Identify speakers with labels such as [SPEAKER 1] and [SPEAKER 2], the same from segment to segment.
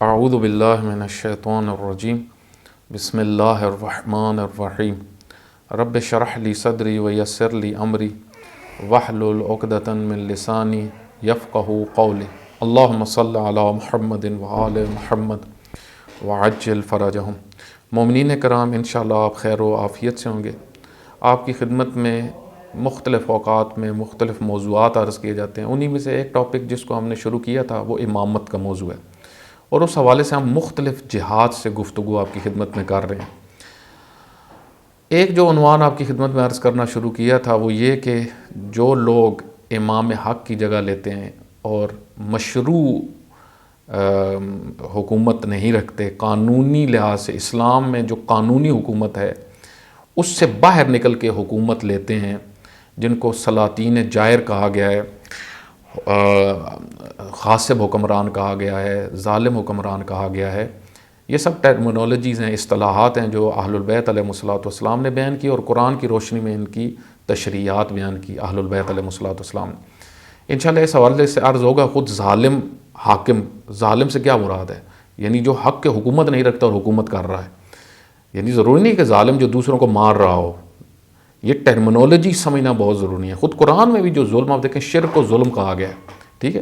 [SPEAKER 1] اعوذ باللہ من الشیطان الرجیم بسم اللہ الرحمن الرحیم رب اشرح لی صدری ویسر لی امری واحلل عقدۃ من لسانی یفقہوا قولی اللہم صل علی محمد وآل محمد وعجل فرجہم۔ مومنین کرام، انشاءاللہ آپ خیر و عافیت سے ہوں گے۔ آپ کی خدمت میں مختلف اوقات میں مختلف موضوعات عرض کیے جاتے ہیں۔ انہی میں سے ایک ٹاپک جس کو ہم نے شروع کیا تھا وہ امامت کا موضوع ہے، اور اس حوالے سے ہم مختلف جہات سے گفتگو آپ کی خدمت میں کر رہے ہیں۔ ایک جو عنوان آپ کی خدمت میں عرض کرنا شروع کیا تھا وہ یہ کہ جو لوگ امام حق کی جگہ لیتے ہیں اور مشروع حکومت نہیں رکھتے، قانونی لحاظ سے اسلام میں جو قانونی حکومت ہے اس سے باہر نکل کے حکومت لیتے ہیں، جن کو سلاطین جائر کہا گیا ہے، غاصب حکمران کہا گیا ہے، ظالم حکمران کہا گیا ہے۔ یہ سب ٹرمینالوجیز ہیں، اصطلاحات ہیں جو اہل البیت علیہ الصلوۃ والسلام نے بیان کی، اور قرآن کی روشنی میں ان کی تشریحات بیان کی اہل البیت علیہ الصلوۃ والسلام نے۔ انشاءاللہ اس حوالے سے عرض ہوگا خود ظالم حاکم، ظالم سے کیا مراد ہے؟ یعنی جو حق کے حکومت نہیں رکھتا اور حکومت کر رہا ہے۔ یعنی ضروری نہیں کہ ظالم جو دوسروں کو مار رہا ہو، یہ ٹرمینالوجی سمجھنا بہت ضروری ہے۔ خود قرآن میں بھی جو ظلم، آپ دیکھیں شرک کو ظلم کہا گیا ہے، ٹھیک ہے؟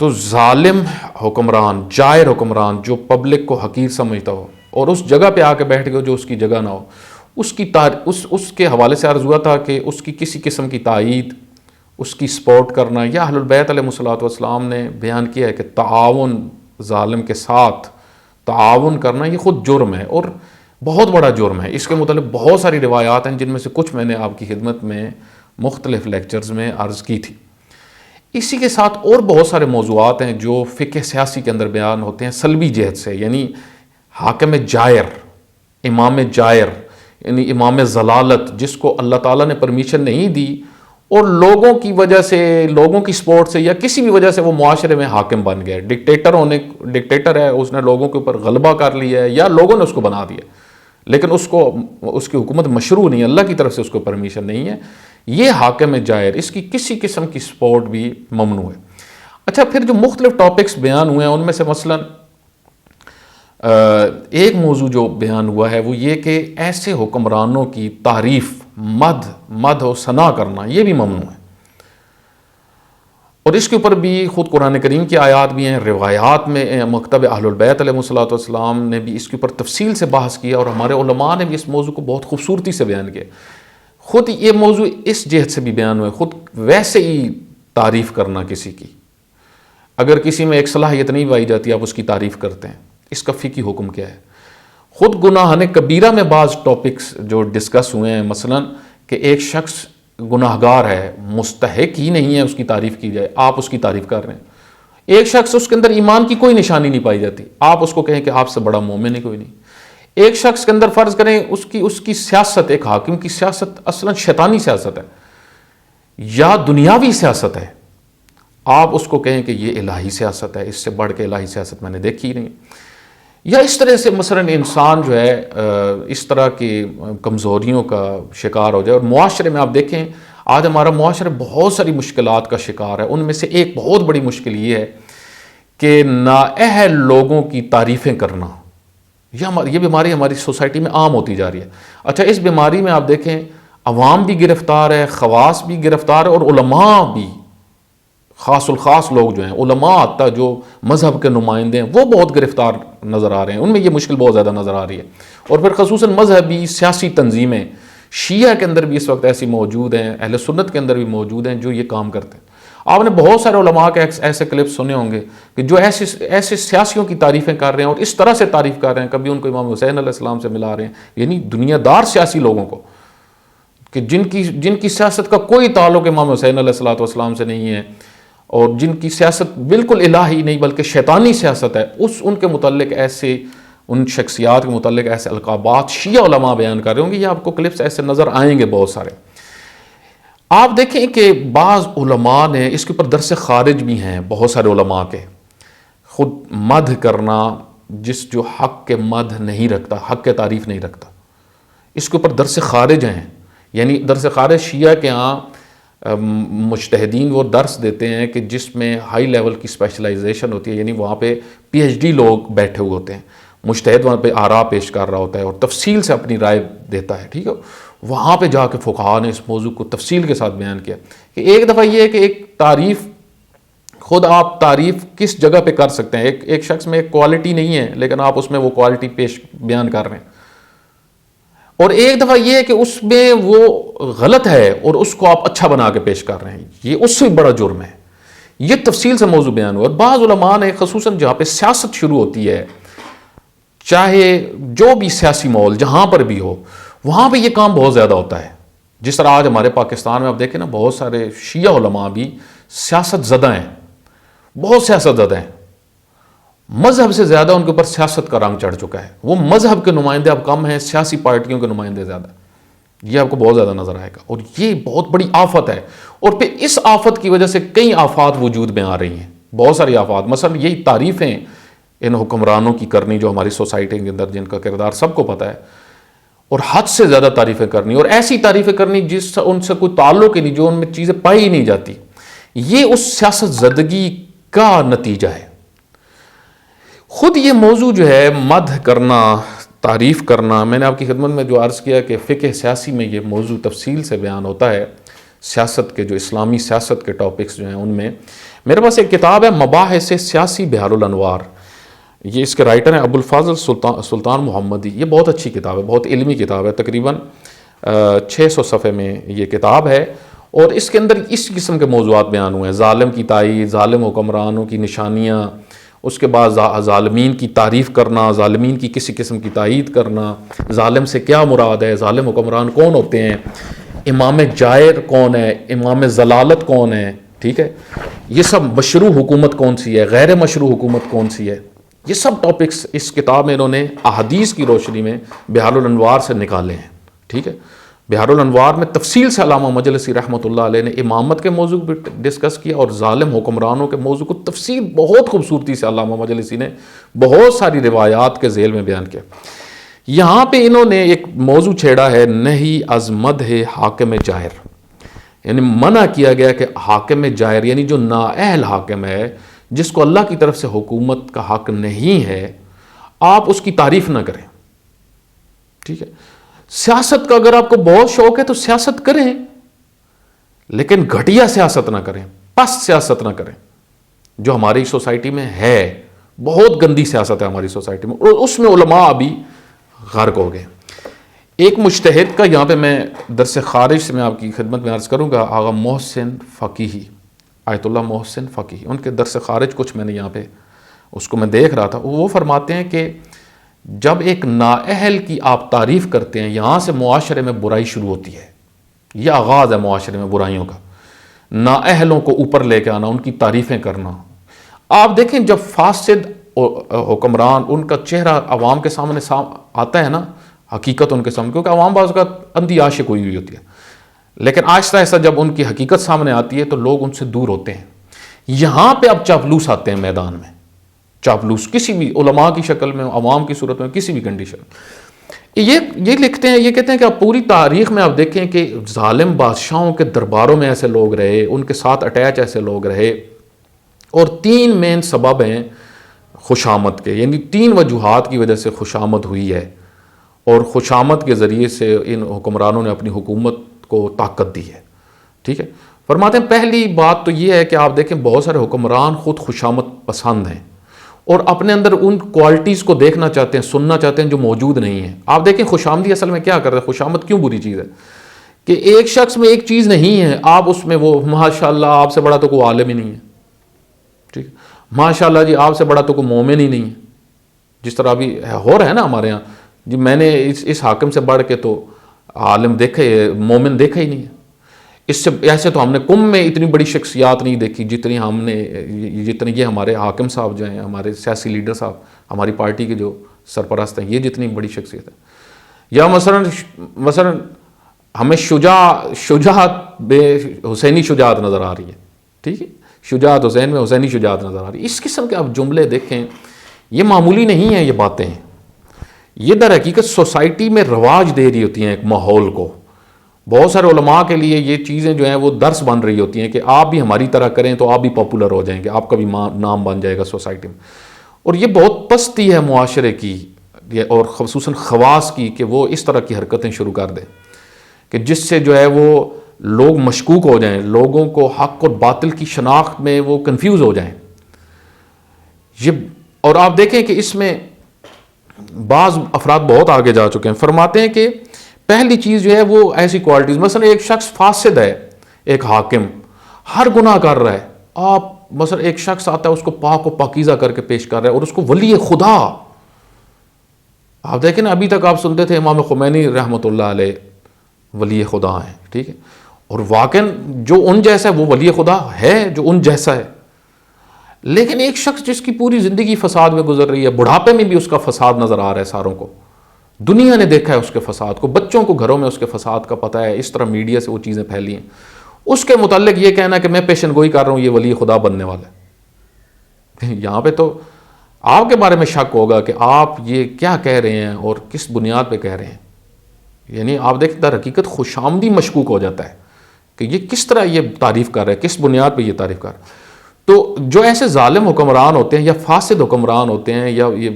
[SPEAKER 1] تو ظالم حکمران، جائر حکمران جو پبلک کو حقیر سمجھتا ہو اور اس جگہ پہ آ کے بیٹھ گئے جو اس کی جگہ نہ ہو، اس کے حوالے سے عرض ہوا تھا کہ اس کی کسی قسم کی تائید، اس کی سپورٹ کرنا، یا اہل البیت علیہ الصلوۃ والسلام نے بیان کیا ہے کہ تعاون، ظالم کے ساتھ تعاون کرنا یہ خود جرم ہے، اور بہت بڑا جرم ہے۔ اس کے متعلق بہت ساری روایات ہیں جن میں سے کچھ میں نے آپ کی خدمت میں مختلف لیکچرز میں عرض کی تھی۔ اسی کے ساتھ اور بہت سارے موضوعات ہیں جو فقہ سیاسی کے اندر بیان ہوتے ہیں سلبی جہت سے، یعنی حاکم جائر، امام جائر، یعنی امام ضلالت، جس کو اللہ تعالیٰ نے پرمیشن نہیں دی اور لوگوں کی وجہ سے، لوگوں کی سپورٹ سے یا کسی بھی وجہ سے وہ معاشرے میں حاکم بن گیا، ڈکٹیٹر ہے، اس نے لوگوں کے اوپر غلبہ کر لیا ہے یا لوگوں نے اس کو بنا دیا، لیکن اس کی حکومت مشروع نہیں ہے، اللہ کی طرف سے اس کو پرمیشن نہیں ہے، یہ حاکم جائر، اس کی کسی قسم کی سپورٹ بھی ممنوع ہے۔ اچھا، پھر جو مختلف ٹاپکس بیان ہوئے ہیں ان میں سے مثلا ایک موضوع جو بیان ہوا ہے وہ یہ کہ ایسے حکمرانوں کی تعریف، مدح و ثنا کرنا یہ بھی ممنوع ہے، اور اس کے اوپر بھی خود قرآن کریم کی آیات بھی ہیں، روایات میں مکتب اہل البیت علیہ الصلوۃ والسلام نے بھی اس کے اوپر تفصیل سے بحث کیا، اور ہمارے علماء نے بھی اس موضوع کو بہت خوبصورتی سے بیان کیا۔ خود یہ موضوع اس جہت سے بھی بیان ہوئے، خود ویسے ہی تعریف کرنا کسی کی، اگر کسی میں ایک صلاحیت نہیں پائی جاتی آپ اس کی تعریف کرتے ہیں، اس کا فقہی حکم کیا ہے؟ خود گناہان کبیرہ میں بعض ٹاپکس جو ڈسکس ہوئے ہیں، مثلا کہ ایک شخص گناہ گار ہے، مستحق ہی نہیں ہے اس کی تعریف کی جائے، آپ اس کی تعریف کر رہے ہیں۔ ایک شخص اس کے اندر ایمان کی کوئی نشانی نہیں پائی جاتی، آپ اس کو کہیں کہ آپ سے بڑا مومن ہی کوئی نہیں۔ ایک شخص کے اندر فرض کریں اس کی سیاست، ایک حاکم کی سیاست اصلا شیطانی سیاست ہے یا دنیاوی سیاست ہے، آپ اس کو کہیں کہ یہ الہی سیاست ہے، اس سے بڑھ کے الہی سیاست میں نے دیکھی ہی نہیں۔ یا اس طرح سے مثلا انسان جو ہے اس طرح کی کمزوریوں کا شکار ہو جائے، اور معاشرے میں آپ دیکھیں آج ہمارا معاشرہ بہت ساری مشکلات کا شکار ہے، ان میں سے ایک بہت بڑی مشکل یہ ہے کہ نااہل لوگوں کی تعریفیں کرنا، یہ بیماری ہماری سوسائٹی میں عام ہوتی جا رہی ہے۔ اچھا، اس بیماری میں آپ دیکھیں عوام بھی گرفتار ہے، خواص بھی گرفتار ہے، اور علماء بھی، خاص الخاص لوگ جو ہیں، علماء حتیٰ جو مذہب کے نمائندے ہیں وہ بہت گرفتار نظر آ رہے ہیں، ان میں یہ مشکل بہت زیادہ نظر آ رہی ہے۔ اور پھر خصوصاً مذہبی سیاسی تنظیمیں شیعہ کے اندر بھی اس وقت ایسی موجود ہیں، اہل سنت کے اندر بھی موجود ہیں جو یہ کام کرتے ہیں۔ آپ نے بہت سارے علماء کے ایسے کلپ سنے ہوں گے کہ جو ایسے سیاسیوں کی تعریفیں کر رہے ہیں اور اس طرح سے تعریف کر رہے ہیں، کبھی ان کو امام حسین علیہ السلام سے ملا رہے ہیں، یعنی دنیا دار سیاسی لوگوں کو، کہ جن کی سیاست کا کوئی تعلق امام حسین علیہ السلام سے نہیں ہے، اور جن کی سیاست بالکل الہی نہیں بلکہ شیطانی سیاست ہے، ان کے متعلق ایسے، ان شخصیات کے متعلق ایسے القابات شیعہ علماء بیان کر رہے ہوں گے، یہ آپ کو کلپس ایسے نظر آئیں گے بہت سارے۔ آپ دیکھیں کہ بعض علماء نے اس کے اوپر درس خارج بھی ہیں، بہت سارے علماء کے، خود مدح کرنا، جو حق کے مدح نہیں رکھتا، حق کے تعریف نہیں رکھتا، اس کے اوپر درس خارج ہیں۔ یعنی درس خارج شیعہ کے ہاں مجتہدین وہ درس دیتے ہیں کہ جس میں ہائی لیول کی اسپیشلائزیشن ہوتی ہے، یعنی وہاں پہ پی ایچ ڈی لوگ بیٹھے ہوئے ہوتے ہیں، مجتہد وہاں پہ آراء پیش کر رہا ہوتا ہے اور تفصیل سے اپنی رائے دیتا ہے، ٹھیک ہے. وہاں پہ جا کے فقہاء نے اس موضوع کو تفصیل کے ساتھ بیان کیا کہ ایک دفعہ یہ ہے کہ ایک تعریف، خود آپ تعریف کس جگہ پہ کر سکتے ہیں، ایک شخص میں ایک کوالٹی نہیں ہے لیکن آپ اس میں وہ کوالٹی بیان کر رہے ہیں، اور ایک دفعہ یہ ہے کہ اس میں وہ غلط ہے اور اس کو آپ اچھا بنا کے پیش کر رہے ہیں، یہ اس سے بڑا جرم ہے. یہ تفصیل سے موضوع بیان ہوا. اور بعض علماء نے خصوصاً جہاں پہ سیاست شروع ہوتی ہے، چاہے جو بھی سیاسی ماحول جہاں پر بھی ہو، وہاں پہ یہ کام بہت زیادہ ہوتا ہے. جس طرح آج ہمارے پاکستان میں آپ دیکھیں نا، بہت سارے شیعہ علماء بھی سیاست زدہ ہیں، بہت سیاست زدہ ہیں، مذہب سے زیادہ ان کے اوپر سیاست کا رنگ چڑھ چکا ہے. وہ مذہب کے نمائندے اب کم ہیں، سیاسی پارٹیوں کے نمائندے زیادہ. یہ آپ کو بہت زیادہ نظر آئے گا، اور یہ بہت بڑی آفت ہے. اور پھر اس آفت کی وجہ سے کئی آفات وجود میں آ رہی ہیں، بہت ساری آفات. مثلا یہی تعریفیں ان حکمرانوں کی کرنی جو ہماری سوسائٹی کے اندر، جن کا کردار سب کو پتہ ہے، اور حد سے زیادہ تعریفیں کرنی، اور ایسی تعریفیں کرنی جس سے ان سے کوئی تعلق ہی نہیں، جو ان میں چیزیں پائی ہی نہیں جاتی. یہ اس سیاست زدگی کا نتیجہ ہے. خود یہ موضوع جو ہے مدح کرنا، تعریف کرنا، میں نے آپ کی خدمت میں جو عرض کیا کہ فقہ سیاسی میں یہ موضوع تفصیل سے بیان ہوتا ہے. سیاست کے جو اسلامی سیاست کے ٹاپکس جو ہیں ان میں میرے پاس ایک کتاب ہے مباحث سیاسی بحر الانوار. یہ اس کے رائٹر ہیں ابو الفاضل سلطان محمدی. یہ بہت اچھی کتاب ہے، بہت علمی کتاب ہے، تقریباً 600 صفحے میں یہ کتاب ہے، اور اس کے اندر اس قسم کے موضوعات بیان ہوئے ہیں. ظالم کی تائید، ظالم حکمرانوں کی نشانیاں، اس کے بعد ظالمین کی تعریف کرنا، ظالمین کی کسی قسم کی تائید کرنا، ظالم سے کیا مراد ہے، ظالم حکمران کون ہوتے ہیں، امام جائر کون ہے، امام ضلالت کون ہے، ٹھیک ہے، یہ سب مشروع حکومت کون سی ہے، غیر مشروع حکومت کون سی ہے. یہ سب ٹاپکس اس کتاب میں انہوں نے احادیث کی روشنی میں بحار الانوار سے نکالے ہیں، ٹھیک ہے. بحار الانوار میں تفصیل سے علامہ مجلسی رحمۃ اللہ علیہ نے امامت کے موضوع بھی ڈسکس کیا، اور ظالم حکمرانوں کے موضوع کو تفصیل بہت خوبصورتی سے علامہ مجلسی نے بہت ساری روایات کے ذیل میں بیان کیا. یہاں پہ انہوں نے ایک موضوع چھیڑا ہے نہی از مدح حاکم جائر، یعنی منع کیا گیا کہ حاکم جائر یعنی جو نااہل حاکم ہے، جس کو اللہ کی طرف سے حکومت کا حق نہیں ہے، آپ اس کی تعریف نہ کریں، ٹھیک ہے. سیاست کا اگر آپ کو بہت شوق ہے تو سیاست کریں، لیکن گھٹیا سیاست نہ کریں، پست سیاست نہ کریں، جو ہماری سوسائٹی میں ہے. بہت گندی سیاست ہے ہماری سوسائٹی میں، اور اس میں علماء ابھی غرق ہو گئے. ایک مجتہد کا یہاں پہ میں درس خارج سے میں آپ کی خدمت میں عرض کروں گا، آغا محسن فقیہی، آیت اللہ محسن فقیہی، ان کے درس خارج کچھ میں نے یہاں پہ اس کو میں دیکھ رہا تھا. وہ فرماتے ہیں کہ جب ایک نااہل کی آپ تعریف کرتے ہیں، یہاں سے معاشرے میں برائی شروع ہوتی ہے. یہ آغاز ہے معاشرے میں برائیوں کا، نااہلوں کو اوپر لے کے آنا، ان کی تعریفیں کرنا. آپ دیکھیں جب فاسد حکمران، ان کا چہرہ عوام کے سامنے آتا ہے نا، حقیقت ان کے سامنے، کیونکہ عوام بعض کا اندھی عاشق ہوئی ہوئی ہوتی ہے، لیکن آہستہ آہستہ جب ان کی حقیقت سامنے آتی ہے تو لوگ ان سے دور ہوتے ہیں. یہاں پہ اب چاپلوس آتے ہیں میدان میں، چاپلوس کسی بھی علماء کی شکل میں، عوام کی صورت میں، کسی بھی کنڈیشن. یہ لکھتے ہیں، یہ کہتے ہیں کہ آپ پوری تاریخ میں آپ دیکھیں کہ ظالم بادشاہوں کے درباروں میں ایسے لوگ رہے، ان کے ساتھ اٹیچ ایسے لوگ رہے، اور 3 مین سبب ہیں خوشامد کے، یعنی 3 وجوہات کی وجہ سے خوشامد ہوئی ہے، اور خوشامد کے ذریعے سے ان حکمرانوں نے اپنی حکومت کو طاقت دی ہے، ٹھیک ہے. فرماتے ہیں پہلی بات تو یہ ہے کہ آپ دیکھیں بہت سارے حکمران خود خوشامد پسند ہیں، اور اپنے اندر ان کوالٹیز کو دیکھنا چاہتے ہیں، سننا چاہتے ہیں جو موجود نہیں ہیں. آپ دیکھیں خوشامدی اصل میں کیا کر رہے ہیں، خوشامد کیوں بری چیز ہے کہ ایک شخص میں ایک چیز نہیں ہے، آپ اس میں وہ ماشاءاللہ آپ سے بڑا تو کوئی عالم ہی نہیں ہے، ٹھیک، ماشاءاللہ جی آپ سے بڑا تو کوئی مومن ہی نہیں ہے، جس طرح ابھی ہو رہا ہے نا ہمارے ہاں جی. میں نے اس حاکم سے بڑھ کے تو عالم دیکھے، مومن دیکھا ہی نہیں ہے. اس سے ایسے تو ہم نے کم میں اتنی بڑی شخصیات نہیں دیکھی جتنی یہ ہمارے حاکم صاحب جو ہیں، ہمارے سیاسی لیڈر صاحب، ہماری پارٹی کے جو سرپرست ہیں، یہ جتنی بڑی شخصیت ہے. یا مثلا ہمیں شجاعت بے حسینی شجاعت نظر آ رہی ہے، ٹھیک ہے، شجاعت حسین میں حسینی شجاعت نظر آ رہی ہے. اس قسم کے آپ جملے دیکھیں، یہ معمولی نہیں ہیں، یہ باتیں ہیں، یہ در حقیقت سوسائٹی میں رواج دے رہی ہوتی ہیں ایک ماحول کو. بہت سارے علماء کے لیے یہ چیزیں جو ہیں وہ درس بن رہی ہوتی ہیں کہ آپ بھی ہماری طرح کریں تو آپ بھی پاپولر ہو جائیں گے، آپ کا بھی نام بن جائے گا سوسائٹی میں. اور یہ بہت پستی ہے معاشرے کی اور خصوصاً خواص کی کہ وہ اس طرح کی حرکتیں شروع کر دیں کہ جس سے جو ہے وہ لوگ مشکوک ہو جائیں، لوگوں کو حق اور باطل کی شناخت میں وہ کنفیوز ہو جائیں. یہ اور آپ دیکھیں کہ اس میں بعض افراد بہت آگے جا چکے ہیں. فرماتے ہیں کہ پہلی چیز جو ہے وہ ایسی کوالٹیز، مثلا ایک شخص فاسد ہے، ایک حاکم ہر گناہ کر رہا ہے، آپ مثلا ایک شخص آتا ہے اس کو پاک و پاکیزہ کر کے پیش کر رہا ہے اور اس کو ولی خدا. آپ دیکھیں نا، ابھی تک آپ سنتے تھے امام خمینی رحمۃ اللہ علیہ ولی خدا ہیں، ٹھیک ہے، اور واقعاً جو ان جیسا ہے وہ ولی خدا ہے جو ان جیسا ہے. لیکن ایک شخص جس کی پوری زندگی فساد میں گزر رہی ہے، بڑھاپے میں بھی اس کا فساد نظر آ رہا ہے ساروں کو، دنیا نے دیکھا ہے اس کے فساد کو، بچوں کو گھروں میں اس کے فساد کا پتہ ہے، اس طرح میڈیا سے وہ چیزیں پھیلی ہیں. اس کے متعلق یہ کہنا کہ میں پیشن گوئی کر رہا ہوں یہ ولی خدا بننے والا ہے، یہاں پہ تو آپ کے بارے میں شک ہوگا کہ آپ یہ کیا کہہ رہے ہیں اور کس بنیاد پہ کہہ رہے ہیں. یعنی آپ دیکھیں در حقیقت خوش آمدی مشکوک ہو جاتا ہے کہ یہ کس طرح یہ تعریف کر رہا ہے، کس بنیاد پہ یہ تعریف کر رہا ہے. تو جو ایسے ظالم حکمران ہوتے ہیں یا فاسد حکمران ہوتے ہیں، یا یہ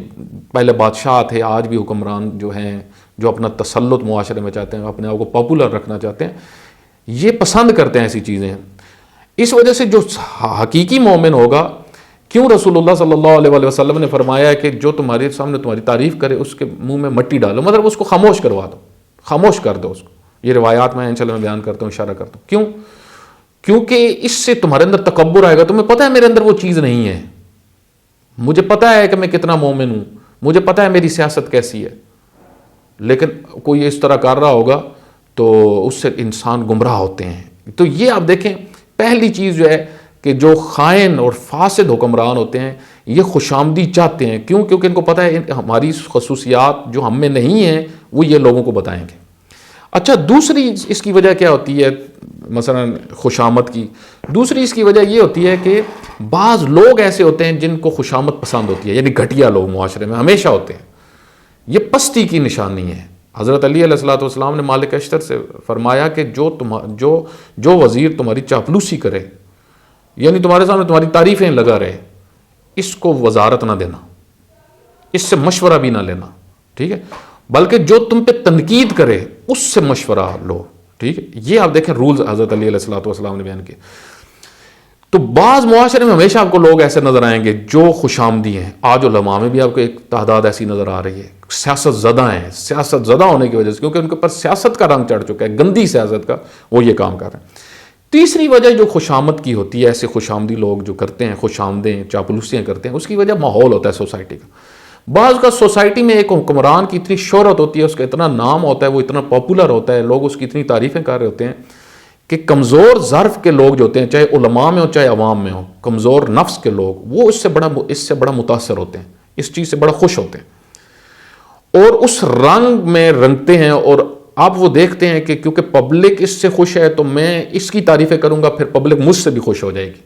[SPEAKER 1] پہلے بادشاہ تھے، آج بھی حکمران جو ہیں جو اپنا تسلط معاشرے میں چاہتے ہیں، اپنے آپ کو پاپولر رکھنا چاہتے ہیں، یہ پسند کرتے ہیں ایسی چیزیں. اس وجہ سے جو حقیقی مومن ہوگا، کیوں رسول اللہ صلی اللہ علیہ وسلم نے فرمایا ہے کہ جو تمہارے سامنے تمہاری تعریف کرے اس کے منہ میں مٹی ڈالو، مطلب اس کو خاموش کروا دو، خاموش کر دو اس کو. یہ روایات میں انشاءاللہ میں بیان کرتا ہوں، اشارہ کرتا ہوں. کیوں؟ کیونکہ اس سے تمہارے اندر تکبر آئے گا. تمہیں پتہ ہے میرے اندر وہ چیز نہیں ہے، مجھے پتہ ہے کہ میں کتنا مومن ہوں، مجھے پتہ ہے میری سیاست کیسی ہے، لیکن کوئی اس طرح کر رہا ہوگا تو اس سے انسان گمراہ ہوتے ہیں. تو یہ آپ دیکھیں پہلی چیز جو ہے کہ جو خائن اور فاسد حکمران ہوتے ہیں یہ خوش آمدی چاہتے ہیں. کیوں؟ کیونکہ ان کو پتہ ہے ہماری خصوصیات جو ہم میں نہیں ہیں وہ یہ لوگوں کو بتائیں گے. اچھا، دوسری اس کی وجہ کیا ہوتی ہے مثلا خوشامد کی؟ دوسری اس کی وجہ یہ ہوتی ہے کہ بعض لوگ ایسے ہوتے ہیں جن کو خوشامد پسند ہوتی ہے، یعنی گھٹیا لوگ معاشرے میں ہمیشہ ہوتے ہیں. یہ پستی کی نشانی ہے. حضرت علی علیہ الصلوۃ والسلام نے مالک اشتر سے فرمایا کہ جو وزیر تمہاری چاپلوسی کرے، یعنی تمہارے سامنے تمہاری تعریفیں لگا رہے، اس کو وزارت نہ دینا، اس سے مشورہ بھی نہ لینا، ٹھیک ہے، بلکہ جو تم پہ تنقید کرے اس سے مشورہ لو، ٹھیک ہے. یہ آپ دیکھیں رولز حضرت علی علیہ الصلوۃ والسلام نے بیان کیے. تو بعض معاشرے میں ہمیشہ آپ کو لوگ ایسے نظر آئیں گے جو خوش آمدی ہیں. آج علماء میں بھی آپ کو ایک تعداد ایسی نظر آ رہی ہے، سیاست زدہ ہیں، سیاست زدہ ہونے کی وجہ سے، کیونکہ ان کے اوپر سیاست کا رنگ چڑھ چکا ہے، گندی سیاست کا، وہ یہ کام کر رہے ہیں. تیسری وجہ جو خوش آمد کی ہوتی ہے، ایسے خوش آمدی لوگ جو کرتے ہیں، خوش آمدیں چاپلوسیاں کرتے ہیں، اس کی وجہ ماحول ہوتا ہے سوسائٹی کا. بعض کا سوسائٹی میں ایک حکمران کی اتنی شہرت ہوتی ہے، اس کا اتنا نام ہوتا ہے، وہ اتنا پاپولر ہوتا ہے، لوگ اس کی اتنی تعریفیں کر رہے ہوتے ہیں کہ کمزور ظرف کے لوگ جو ہوتے ہیں، چاہے علماء میں ہو چاہے عوام میں ہو، کمزور نفس کے لوگ، وہ اس سے بڑا متاثر ہوتے ہیں، اس چیز سے بڑا خوش ہوتے ہیں اور اس رنگ میں رنگتے ہیں. اور آپ وہ دیکھتے ہیں کہ کیونکہ پبلک اس سے خوش ہے تو میں اس کی تعریفیں کروں گا، پھر پبلک مجھ سے بھی خوش ہو جائے گی.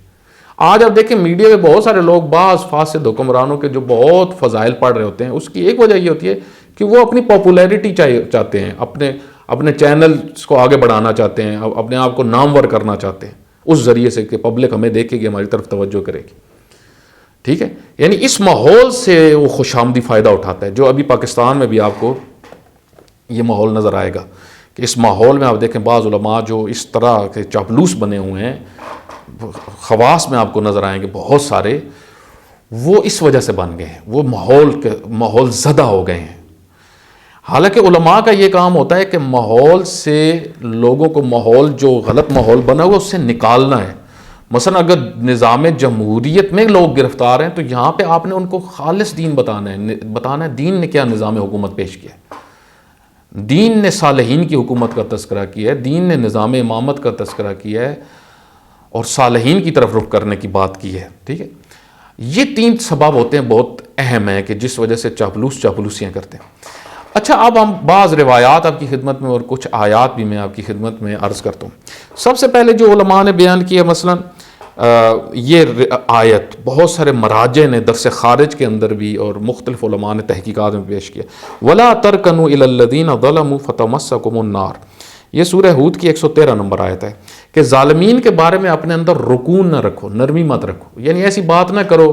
[SPEAKER 1] آج آپ دیکھیں میڈیا میں بہت سارے لوگ بعض فاسد حکمرانوں کے جو بہت فضائل پڑھ رہے ہوتے ہیں، اس کی ایک وجہ یہ ہوتی ہے کہ وہ اپنی پاپولیرٹی چاہتے ہیں، اپنے چینلز کو آگے بڑھانا چاہتے ہیں، اپنے آپ کو نامور کرنا چاہتے ہیں اس ذریعے سے کہ پبلک ہمیں دیکھے گی، ہماری طرف توجہ کرے گی، ٹھیک ہے. یعنی اس ماحول سے وہ خوش آمدی فائدہ اٹھاتا ہے، جو ابھی پاکستان میں بھی آپ کو یہ ماحول نظر آئے گا کہ اس ماحول میں آپ دیکھیں بعض علماء جو اس طرح کے چاپلوس بنے ہوئے ہیں، خواص میں آپ کو نظر آئیں گے بہت سارے، وہ اس وجہ سے بن گئے ہیں، وہ ماحول زدہ ہو گئے ہیں. حالانکہ علماء کا یہ کام ہوتا ہے کہ ماحول سے لوگوں کو، ماحول جو غلط ماحول بنا ہوا اس سے نکالنا ہے. مثلا اگر نظام جمہوریت میں لوگ گرفتار ہیں تو یہاں پہ آپ نے ان کو خالص دین بتانا ہے دین نے کیا نظام حکومت پیش کیا ہے. دین نے صالحین کی حکومت کا تذکرہ کیا ہے، دین نے نظام امامت کا تذکرہ کیا ہے اور صالحین کی طرف رخ کرنے کی بات کی ہے، ٹھیک ہے. یہ 3 سبب ہوتے ہیں، بہت اہم ہیں کہ جس وجہ سے چاپلوسیاں کرتے ہیں. اچھا، اب ہم بعض روایات آپ کی خدمت میں اور کچھ آیات بھی میں آپ کی خدمت میں عرض کرتا ہوں. سب سے پہلے جو علماء نے بیان کیا، مثلا یہ آیت بہت سارے مراجع نے درس خارج کے اندر بھی اور مختلف علماء نے تحقیقات میں پیش کیا، وَلَا تَرْكَنُوا إِلَى الَّذِينَ ظَلَمُوا فَتَمَسَّكُمُ النَّارُ. یہ سورہ ہود کی 113 نمبر آیت ہے کہ ظالمین کے بارے میں اپنے اندر رکون نہ رکھو، نرمی مت رکھو، یعنی ایسی بات نہ کرو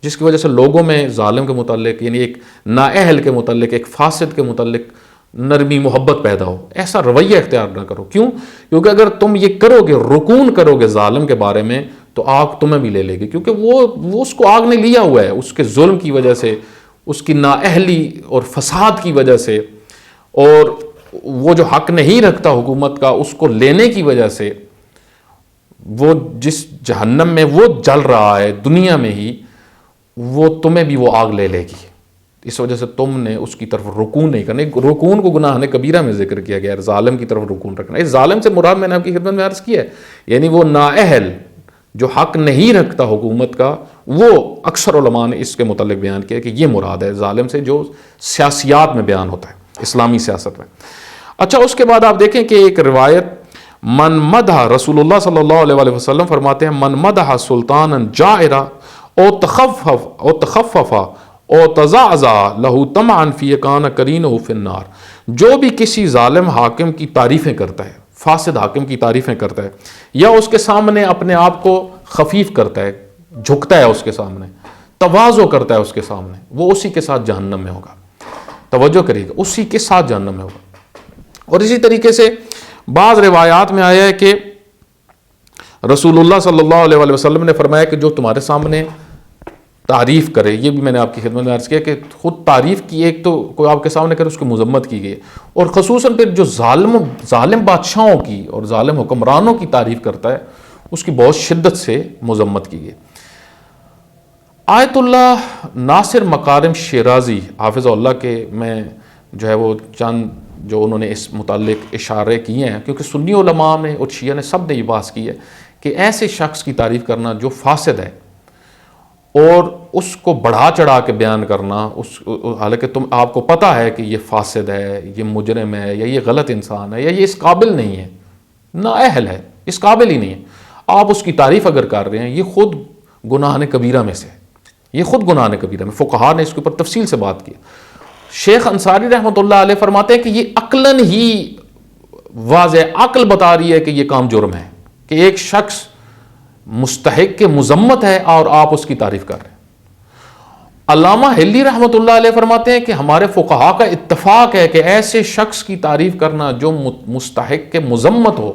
[SPEAKER 1] جس کی وجہ سے لوگوں میں ظالم کے متعلق، یعنی ایک نااہل کے متعلق، ایک فاسد کے متعلق نرمی محبت پیدا ہو. ایسا رویہ اختیار نہ کرو. کیوں؟ کیونکہ اگر تم یہ کرو گے، رکون کرو گے ظالم کے بارے میں، تو آگ تمہیں بھی لے لے گی، کیونکہ وہ اس کو آگ نے لیا ہوا ہے، اس کے ظلم کی وجہ سے، اس کی نااہلی اور فساد کی وجہ سے، اور وہ جو حق نہیں رکھتا حکومت کا اس کو لینے کی وجہ سے، وہ جس جہنم میں وہ جل رہا ہے دنیا میں ہی، وہ تمہیں بھی وہ آگ لے لے گی. اس وجہ سے تم نے اس کی طرف رکون نہیں کرنا. رکون کو گناہ نے کبیرہ میں ذکر کیا گیا ہے، ظالم کی طرف رکون رکھنا. اس ظالم سے مراد میں نے آپ کی خدمت میں عرض کیا ہے، یعنی وہ نااہل جو حق نہیں رکھتا حکومت کا. وہ اکثر علماء نے اس کے متعلق بیان کیا کہ یہ مراد ہے ظالم سے، جو سیاسیات میں بیان ہوتا ہے، اسلامی سیاست میں. اچھا، اس کے بعد آپ دیکھیں کہ ایک روایت، من مدح، رسول اللہ صلی اللہ علیہ وسلم فرماتے ہیں، من مدح سلطانا جائرا او تخففا او تزعزع لہو طمعا فی کان قرینہ فی النار. جو بھی کسی ظالم حاکم کی تعریفیں کرتا ہے، فاسد حاکم کی تعریفیں کرتا ہے، یا اس کے سامنے اپنے آپ کو خفیف کرتا ہے، جھکتا ہے اس کے سامنے، تواضع کرتا ہے اس کے سامنے، وہ اسی کے ساتھ جہنم میں ہوگا. توجہ کریے گا، اسی کے ساتھ جہنم میں ہوگا. اور اسی طریقے سے بعض روایات میں آیا ہے کہ رسول اللہ صلی اللہ علیہ وسلم نے فرمایا کہ جو تمہارے سامنے تعریف کرے، یہ بھی میں نے آپ کی خدمت میں عرض کیا کہ خود تعریف کی، ایک تو کوئی آپ کے سامنے کرے اس کی مذمت کی گئی، اور خصوصاً پھر جو ظالم بادشاہوں کی اور ظالم حکمرانوں کی تعریف کرتا ہے اس کی بہت شدت سے مذمت کی گئی. آیت اللہ ناصر مکارم شیرازی حافظ اللہ کے میں جو ہے وہ چند جو انہوں نے اس متعلق اشارے کیے ہیں، کیونکہ سنی علماء نے اور شیعہ نے سب نے یہ بحث کی ہے کہ ایسے شخص کی تعریف کرنا جو فاسد ہے اور اس کو بڑھا چڑھا کے بیان کرنا، حالانکہ آپ کو پتہ ہے کہ یہ فاسد ہے، یہ مجرم ہے، یا یہ غلط انسان ہے، یا یہ اس قابل نہیں ہے، نااہل ہے، اس قابل ہی نہیں ہے، آپ اس کی تعریف اگر کر رہے ہیں، یہ خود گناہ کبیرہ میں سے، یہ خود گناہ کبیرہ میں. فقہا نے اس کے اوپر تفصیل سے بات کی. شیخ انصاری رحمۃ اللہ علیہ فرماتے ہیں کہ یہ عقلاً ہی واضح عقل بتا رہی ہے کہ یہ کام جرم ہے، کہ ایک شخص مستحق کے مذمت ہے اور آپ اس کی تعریف کر رہے ہیں. علامہ ہلی رحمۃ اللہ علیہ فرماتے ہیں کہ ہمارے فقہا کا اتفاق ہے کہ ایسے شخص کی تعریف کرنا جو مستحق کے مذمت ہو،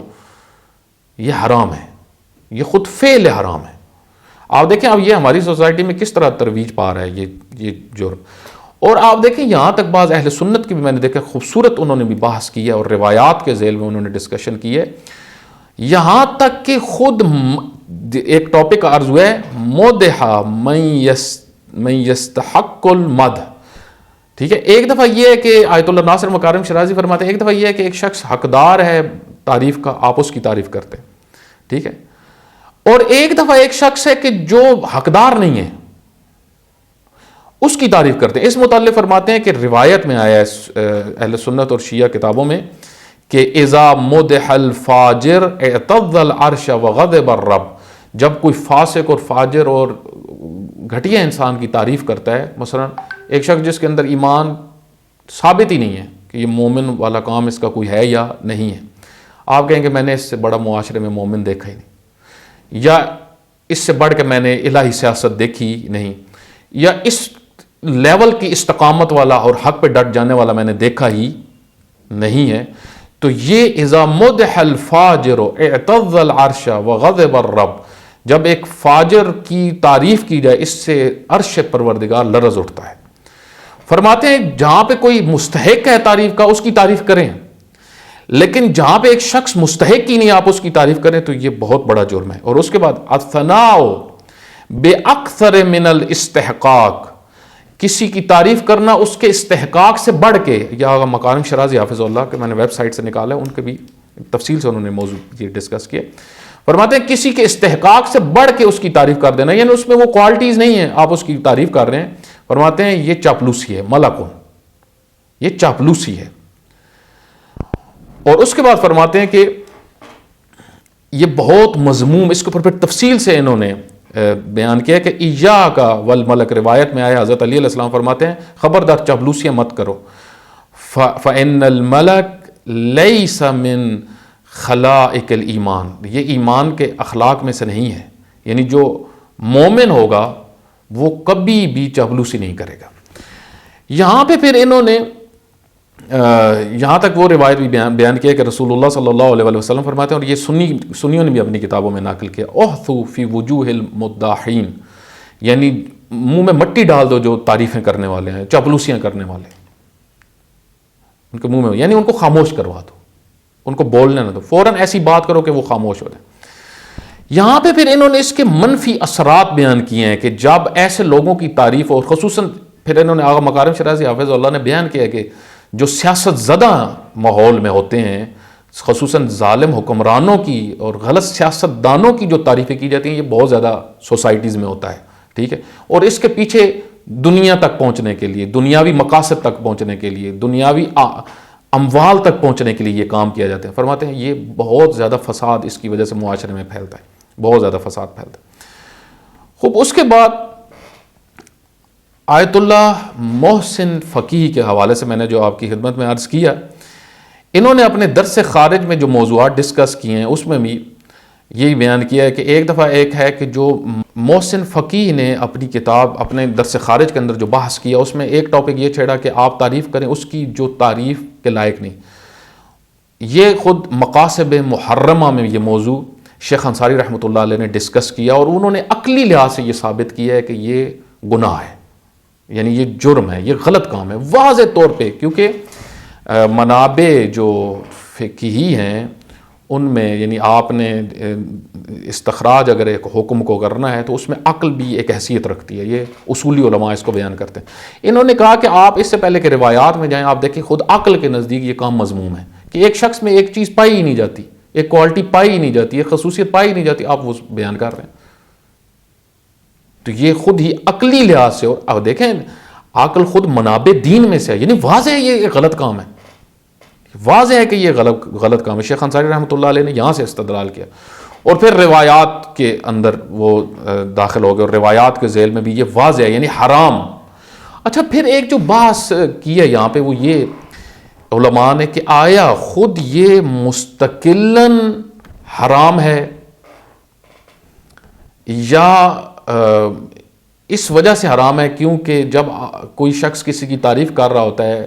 [SPEAKER 1] یہ حرام ہے، یہ خود فعل حرام ہے. آپ دیکھیں اب یہ ہماری سوسائٹی میں کس طرح ترویج پا رہا ہے یہ جرم. اور آپ دیکھیں یہاں تک بعض اہل سنت کی بھی میں نے دیکھا خوبصورت انہوں نے بھی بحث کی ہے، اور روایات کے ذیل میں انہوں نے ڈسکشن کی ہے، یہاں تک کہ خود ایک ٹاپک عرض ہوا ہے، مدح من یستحق المدح. ٹھیک ہے، ایک دفعہ یہ ہے کہ آیت اللہ ناصر مکارم شیرازی فرماتے ہیں، ایک دفعہ یہ ہے کہ ایک شخص حقدار ہے تعریف کا، آپ اس کی تعریف کرتے ہیں. ٹھیک ہے، اور ایک دفعہ ایک شخص ہے کہ جو حقدار نہیں ہے اس کی تعریف کرتے ہیں. اس متعلق فرماتے ہیں کہ روایت میں آیا ہے اہل سنت اور شیعہ کتابوں میں کہ اذا مدح الفاجر اعتض العرش وغضب الرب. جب کوئی فاسق اور فاجر اور گھٹیا انسان کی تعریف کرتا ہے، مثلا ایک شخص جس کے اندر ایمان ثابت ہی نہیں ہے کہ یہ مومن والا کام اس کا کوئی ہے یا نہیں ہے، آپ کہیں کہ میں نے اس سے بڑا معاشرے میں مومن دیکھا ہی نہیں، یا اس سے بڑھ کے میں نے الہی سیاست دیکھی نہیں، یا اس لیول کی استقامت والا اور حق پہ ڈٹ جانے والا میں نے دیکھا ہی نہیں ہے، تو یہ اذا مدح الفاجر اعتض العرش وغضب الرب، جب ایک فاجر کی تعریف کی جائے اس سے عرش پروردگار لرز اٹھتا ہے. فرماتے ہیں جہاں پہ کوئی مستحق ہے تعریف کا اس کی تعریف کریں، لیکن جہاں پہ ایک شخص مستحق ہی نہیں آپ اس کی تعریف کریں تو یہ بہت بڑا جرم ہے. اور اس کے بعد الثناء باکثر من الاستحقاق، کسی کی تعریف کرنا اس کے استحقاق سے بڑھ کے. یا مکارم شیرازی حافظ اللہ کے میں نے ویب سائٹ سے نکالا ہے، ان کے بھی تفصیل سے انہوں نے موضوع یہ ڈسکس کیا. فرماتے ہیں کسی کے استحقاق سے بڑھ کے اس کی تعریف کر دینا، یعنی اس میں وہ کوالٹیز نہیں ہیں، آپ اس کی تعریف کر رہے ہیں. فرماتے ہیں یہ چاپلوسی ہے، ملکون، یہ چاپلوسی ہے. اور اس کے بعد فرماتے ہیں کہ یہ بہت مذموم، اس کے اوپر پھر تفصیل سے انہوں نے بیان کیا کہ ایاک والملک. روایت میں آیا حضرت علی علیہ السلام فرماتے ہیں خبردار چاپلوسیاں مت کرو، فإن الملک لیس من خلائق الایمان، یہ ایمان کے اخلاق میں سے نہیں ہے، یعنی جو مومن ہوگا وہ کبھی بھی چاپلوسی نہیں کرے گا۔ یہاں پہ پھر انہوں نے یہاں تک وہ روایت بھی بیان کیا کہ رسول اللہ صلی اللہ علیہ وسلم فرماتے ہیں، اور یہ سنیوں نے بھی اپنی کتابوں میں نقل کیا، احثو فی وجوہ المداحین، یعنی منہ میں مٹی ڈال دو جو تعریفیں کرنے والے ہیں، چاپلوسیاں کرنے والے ہیں، ان کے منہ میں، یعنی ان کو خاموش کروا دو، ان کو بولنے نہ دو، فوراً ایسی بات کرو کہ وہ خاموش ہو جائے۔ یہاں پہ پھر انہوں نے اس کے منفی اثرات بیان کیے ہیں کہ جب ایسے لوگوں کی تعریف، اور خصوصاً پھر انہوں نے آغا مکارم شرازی حافظ اللہ نے بیان کیا کہ جو سیاست زدہ ماحول میں ہوتے ہیں، خصوصاً ظالم حکمرانوں کی اور غلط سیاست دانوں کی جو تعریفیں کی جاتی ہیں، یہ بہت زیادہ سوسائٹیز میں ہوتا ہے، ٹھیک ہے، اور اس کے پیچھے دنیا تک پہنچنے کے لیے، دنیاوی مقاصد تک پہنچنے کے لیے، دنیاوی اموال تک پہنچنے کے لیے یہ کام کیا جاتا ہے۔ فرماتے ہیں یہ بہت زیادہ فساد اس کی وجہ سے معاشرے میں پھیلتا ہے، بہت زیادہ فساد پھیلتا ہے۔ خوب، اس کے بعد آیت اللہ محسن فقیہ کے حوالے سے میں نے جو آپ کی خدمت میں عرض کیا، انہوں نے اپنے درس خارج میں جو موضوعات ڈسکس کیے ہیں اس میں بھی یہی بیان کیا ہے کہ ایک دفعہ ایک ہے کہ جو محسن فقیہ نے اپنی کتاب اپنے درس خارج کے اندر جو بحث کیا، اس میں ایک ٹاپک یہ چھیڑا کہ آپ تعریف کریں اس کی جو تعریف کے لائق نہیں۔ یہ خود مقاصد محرمہ میں یہ موضوع شیخ انصاری رحمۃ اللہ علیہ نے ڈسکس کیا، اور انہوں نے عقلی لحاظ سے یہ ثابت کیا ہے کہ یہ گناہ ہے، یعنی یہ جرم ہے، یہ غلط کام ہے واضح طور پہ، کیونکہ منابع جو فقہی ہیں ان میں، یعنی آپ نے استخراج اگر ایک حکم کو کرنا ہے تو اس میں عقل بھی ایک حیثیت رکھتی ہے، یہ اصولی علماء اس کو بیان کرتے ہیں۔ انہوں نے کہا کہ آپ اس سے پہلے کہ روایات میں جائیں، آپ دیکھیں خود عقل کے نزدیک یہ کام مذموم ہے کہ ایک شخص میں ایک چیز پائی ہی نہیں جاتی، ایک کوالٹی پائی ہی نہیں جاتی، ایک خصوصیت پائی ہی نہیں جاتی، آپ وہ بیان کر رہے ہیں، تو یہ خود ہی عقلی لحاظ سے، اور دیکھیں عقل خود منابع دین میں سے ہے، یعنی واضح ہے یہ غلط کام ہے، واضح ہے کہ یہ غلط کام ہے۔ شیخ انصاری رحمۃ اللہ علیہ نے یہاں سے استدلال کیا، اور پھر روایات کے اندر وہ داخل ہو گئے، اور روایات کے ذیل میں بھی یہ واضح ہے، یعنی حرام۔ اچھا، پھر ایک جو بحث کی ہے یہاں پہ وہ یہ علماء نے کہ آیا خود یہ مستقلاً حرام ہے یا اس وجہ سے حرام ہے کیونکہ جب کوئی شخص کسی کی تعریف کر رہا ہوتا ہے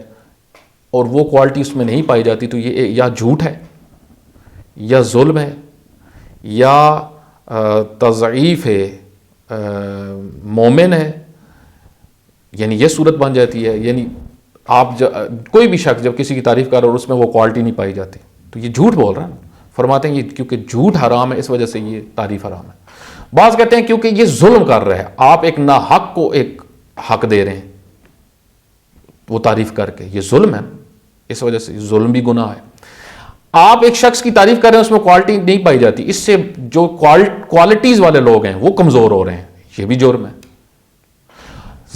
[SPEAKER 1] اور وہ کوالٹی اس میں نہیں پائی جاتی تو یہ یا جھوٹ ہے یا ظلم ہے یا تضعیف ہے، مومن ہے، یعنی یہ صورت بن جاتی ہے۔ یعنی آپ کوئی بھی شخص جب کسی کی تعریف کر رہا اور اس میں وہ کوالٹی نہیں پائی جاتی تو یہ جھوٹ بول رہا ہے۔ فرماتے ہیں یہ کیونکہ جھوٹ حرام ہے اس وجہ سے یہ تعریف حرام ہے۔ بعض کہتے ہیں کیونکہ یہ ظلم کر رہا ہے، آپ ایک ناحق کو ایک حق دے رہے ہیں وہ تعریف کر کے، یہ ظلم ہے، اس وجہ سے ظلم بھی گناہ ہے۔ آپ ایک شخص کی تعریف کر رہے ہیں اس میں کوالٹی نہیں پائی جاتی، اس سے جو کوالٹیز والے لوگ ہیں وہ کمزور ہو رہے ہیں، یہ بھی جرم ہے۔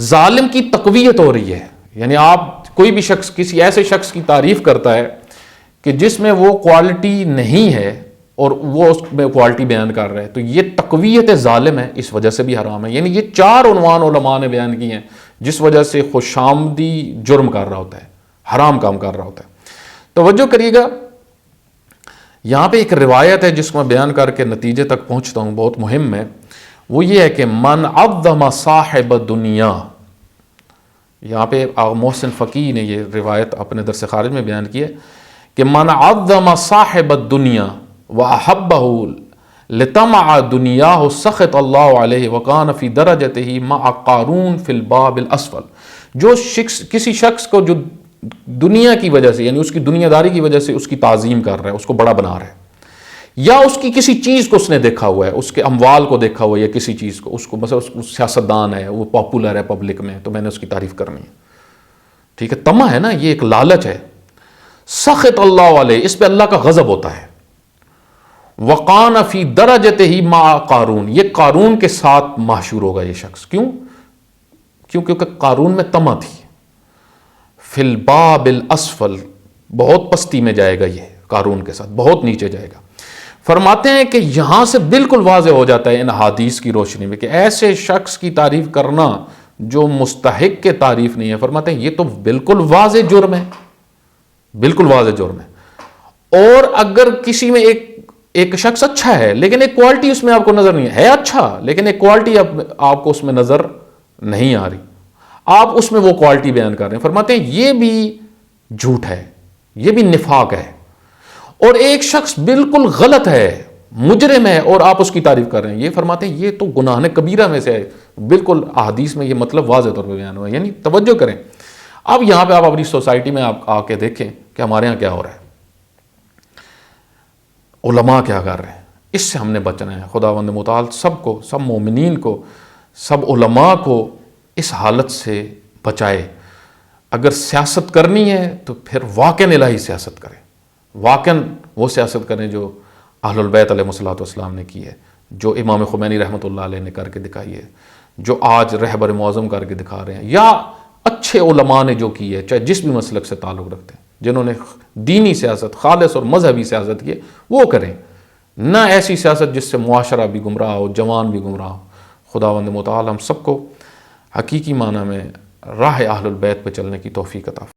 [SPEAKER 1] ظالم کی تقویت ہو رہی ہے، یعنی آپ کوئی بھی شخص کسی ایسے شخص کی تعریف کرتا ہے کہ جس میں وہ کوالٹی نہیں ہے اور وہ اس میں کوالٹی بیان کر رہا ہے تو یہ تقویت ظالم ہے، اس وجہ سے بھی حرام ہے۔ یعنی یہ 4 عنوان علماء نے بیان کی ہیں جس وجہ سے خوش آمدی جرم کر رہا ہوتا ہے، حرام کام کر رہا ہوتا ہے۔ توجہ کریے گا، یہاں پہ ایک روایت ہے جس کو میں بیان کر کے نتیجے تک پہنچتا ہوں، بہت مہم ہے، وہ یہ ہے کہ من عظم صاحب دنیا، یہاں پہ محسن فقیہ نے یہ روایت اپنے درس خارج میں بیان کی ہے کہ من عظم صاحب الدنیا وَأَحَبَّهُ لِطَمَعَ دُنْيَاهُ سَخِطَ اللَّهُ عَلَيْهِ وَكَانَ فِي دَرَجَتِهِ مَعَ قَارُونَ فِي الْبَابِ الْأَسْفَلِ، جو کسی شخص کو جو دنیا کی وجہ سے، یعنی اس کی دنیا داری کی وجہ سے اس کی تعظیم کر رہا ہے، اس کو بڑا بنا رہا ہے، یا اس کی کسی چیز کو اس نے دیکھا ہوا ہے، اس کے اموال کو دیکھا ہوا ہے یا کسی چیز کو، اس کو مثلا اس سیاستدان ہے، وہ پاپولر ہے پبلک میں تو میں نے اس کی تعریف کرنی ہے، ٹھیک ہے، طمع ہے نا، یہ ایک لالچ ہے۔ سخط اللہ علیہ، اس پہ اللہ کا غضب ہوتا ہے۔ وقان فی درجتہ مع قارون، یہ قارون کے ساتھ محشور ہوگا یہ شخص، کیونکہ قارون میں طمع تھی۔ فی الباب الاسفل، بہت پستی میں جائے گا یہ، قارون کے ساتھ بہت نیچے جائے گا۔ فرماتے ہیں کہ یہاں سے بالکل واضح ہو جاتا ہے ان حدیث کی روشنی میں کہ ایسے شخص کی تعریف کرنا جو مستحق کے تعریف نہیں ہے، فرماتے ہیں یہ تو بالکل واضح جرم ہے، بالکل واضح جرم ہے۔ اور اگر کسی میں ایک شخص اچھا ہے لیکن ایک کوالٹی اس میں آپ کو نظر نہیں ہے اچھا لیکن ایک کوالٹی آپ کو اس میں نظر نہیں آ رہی، آپ اس میں وہ کوالٹی بیان کر رہے ہیں، فرماتے ہیں یہ بھی جھوٹ ہے، یہ بھی نفاق ہے۔ اور ایک شخص بالکل غلط ہے، مجرم ہے، اور آپ اس کی تعریف کر رہے ہیں، یہ فرماتے ہیں یہ تو گناہ کبیرہ میں سے ہے۔ بالکل احادیث میں یہ مطلب واضح طور پہ بیان ہوا ہے، یعنی توجہ کریں۔ اب یہاں پہ آپ اپنی سوسائٹی میں آپ آ کے دیکھیں کہ ہمارے ہاں کیا ہو رہا ہے، علماء کیا کر رہے ہیں، اس سے ہم نے بچنا ہے۔ خداوند متعال سب کو، سب مومنین کو، سب علماء کو اس حالت سے بچائے۔ اگر سیاست کرنی ہے تو پھر واقعاً الہی سیاست کریں، واقعاً وہ سیاست کریں جو اہل البیت علیہ الصلوۃ والسلام نے کی ہے، جو امام خمینی رحمۃ اللہ علیہ نے کر کے دکھائی ہے، جو آج رہبر معظم کر کے دکھا رہے ہیں، یا اچھے علماء نے جو کی ہے، چاہے جس بھی مسلک سے تعلق رکھتے ہیں، جنہوں نے دینی سیاست، خالص اور مذہبی سیاست کی ہے، وہ کریں، نہ ایسی سیاست جس سے معاشرہ بھی گمراہ ہو، جوان بھی گمراہ ہو۔ خداوند متعال ہم سب کو حقیقی معنی میں راہ اہل البیت پہ چلنے کی توفیق عطا فرمائے۔